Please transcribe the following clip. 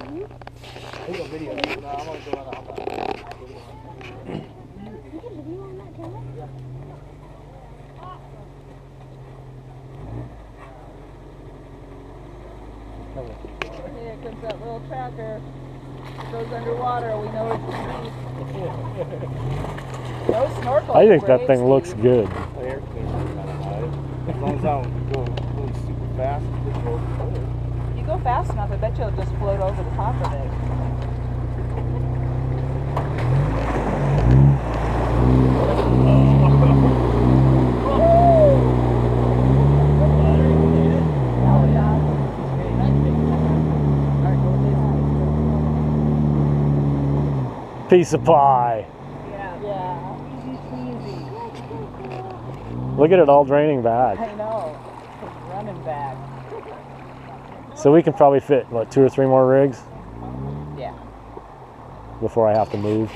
There's a video. No, I'm gonna go on the Here comes that little tracker. Goes underwater. We know it's deep. No snorkeling. I think that thing looks good. The air conditioner's kind of high. As long as I don't go really super fast, it's over. If you go fast enough, I bet you'll just float over the top of it. Piece of pie. Yeah. Easy. Look at it all draining back. I know. It's running back. So we can probably fit, what, 2 or 3 more rigs Yeah. before I have to move.